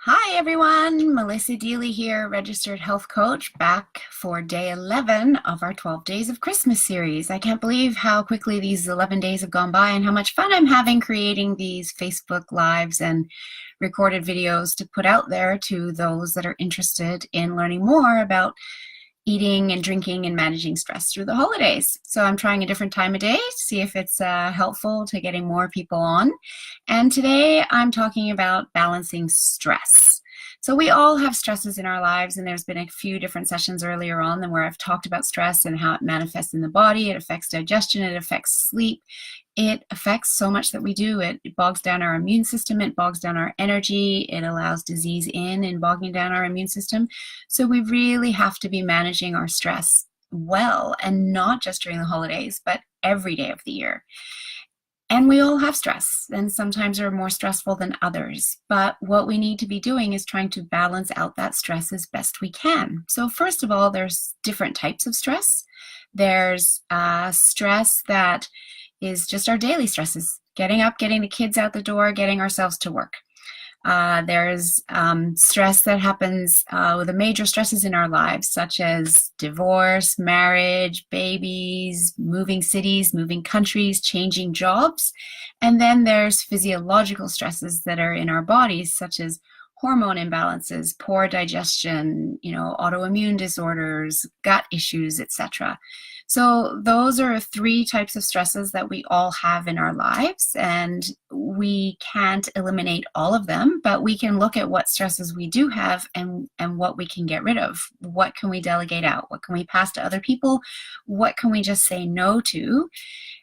Hi everyone, Melissa Deely here, registered health coach, back for day 11 of our 12 Days of Christmas series. I can't believe how quickly these 11 days have gone by and how much fun I'm having creating these Facebook Lives and recorded videos to put out there to those that are interested in learning more about eating and drinking and managing stress through the holidays. So I'm trying a different time of day to see if it's helpful to getting more people on. And today I'm talking about balancing stress. So we all have stresses in our lives, and there's been a few different sessions earlier on than where I've talked about stress and how it manifests in the body. It affects digestion, it affects sleep, it affects so much that we do. It bogs down our immune system, it bogs down our energy, it allows disease in and bogging down our immune system. So we really have to be managing our stress well, and not just during the holidays, but every day of the year. And we all have stress, and sometimes are more stressful than others. But what we need to be doing is trying to balance out that stress as best we can. So first of all, there's different types of stress. There's stress that is just our daily stresses, getting up, getting the kids out the door, getting ourselves to work. There's stress that happens with the major stresses in our lives, such as divorce, marriage, babies, moving cities, moving countries, changing jobs. And then there's physiological stresses that are in our bodies, such as hormone imbalances, poor digestion, autoimmune disorders, gut issues, etc. So those are three types of stresses that we all have in our lives, and we can't eliminate all of them, but we can look at what stresses we do have and what we can get rid of. What can we delegate out? What can we pass to other people? What can we just say no to?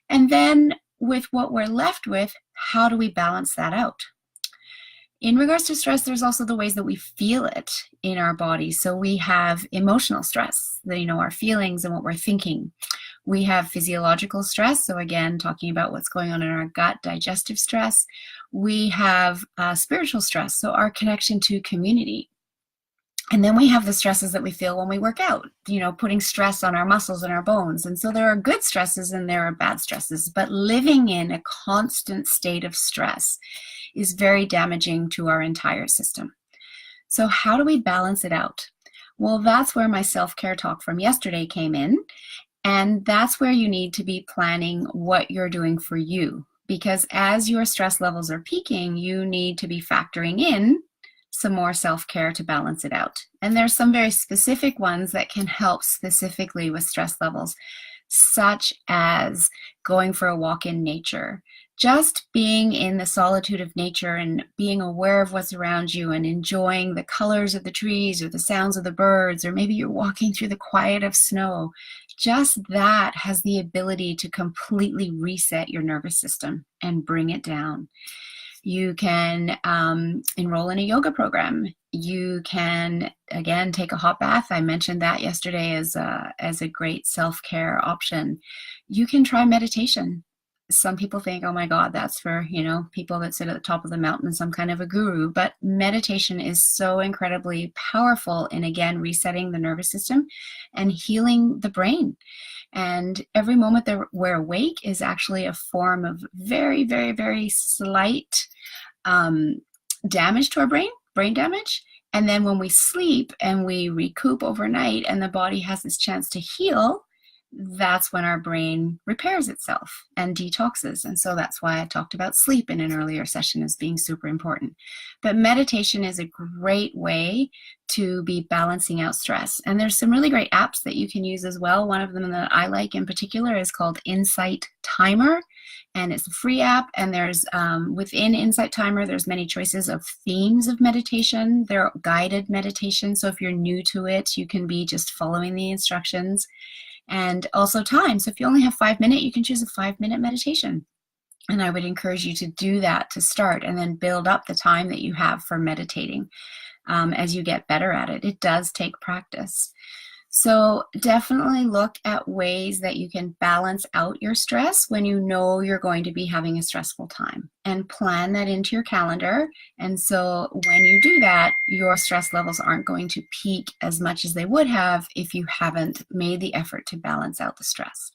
And then with what we're left with, how do we balance that out? In regards to stress, there's also the ways that we feel it in our body. So we have emotional stress, our feelings and what we're thinking. We have physiological stress. So again, talking about what's going on in our gut, digestive stress. We have spiritual stress, so our connection to community. And then we have the stresses that we feel when we work out, putting stress on our muscles and our bones. And so there are good stresses and there are bad stresses, but living in a constant state of stress is very damaging to our entire system. So how do we balance it out? Well, that's where my self-care talk from yesterday came in. And that's where you need to be planning what you're doing for you. Because as your stress levels are peaking, you need to be factoring in some more self-care to balance it out. And there's some very specific ones that can help specifically with stress levels, such as going for a walk in nature. Just being in the solitude of nature and being aware of what's around you and enjoying the colors of the trees or the sounds of the birds, or maybe you're walking through the quiet of snow. Just that has the ability to completely reset your nervous system and bring it down. You can enroll in a yoga program. You can, again, take a hot bath. I mentioned that yesterday as a great self-care option. You can try meditation. Some people think, oh my God, that's for, people that sit at the top of the mountain, some kind of a guru. But meditation is so incredibly powerful in, again, resetting the nervous system and healing the brain. And every moment that we're awake is actually a form of very, very, very slight damage to our brain damage. And then when we sleep and we recoup overnight and the body has this chance to heal, that's when our brain repairs itself and detoxes. And so that's why I talked about sleep in an earlier session as being super important. But meditation is a great way to be balancing out stress. And there's some really great apps that you can use as well. One of them that I like in particular is called Insight Timer. And it's a free app, and there's within Insight Timer, there's many choices of themes of meditation. They're guided meditation, so if you're new to it, you can be just following the instructions. And also time. So if you only have 5 minutes, you can choose a 5-minute meditation. And I would encourage you to do that to start, and then build up the time that you have for meditating as you get better at it. It does take practice. So definitely look at ways that you can balance out your stress when you know you're going to be having a stressful time, and plan that into your calendar. And so when you do that, your stress levels aren't going to peak as much as they would have if you haven't made the effort to balance out the stress.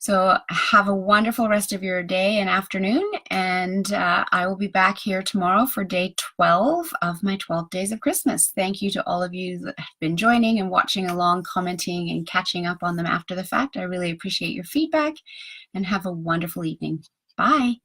So have a wonderful rest of your day and afternoon, and I will be back here tomorrow for day 12 of my 12 days of Christmas. Thank you to all of you that have been joining and watching along, commenting and catching up on them after the fact. I really appreciate your feedback, and have a wonderful evening. Bye.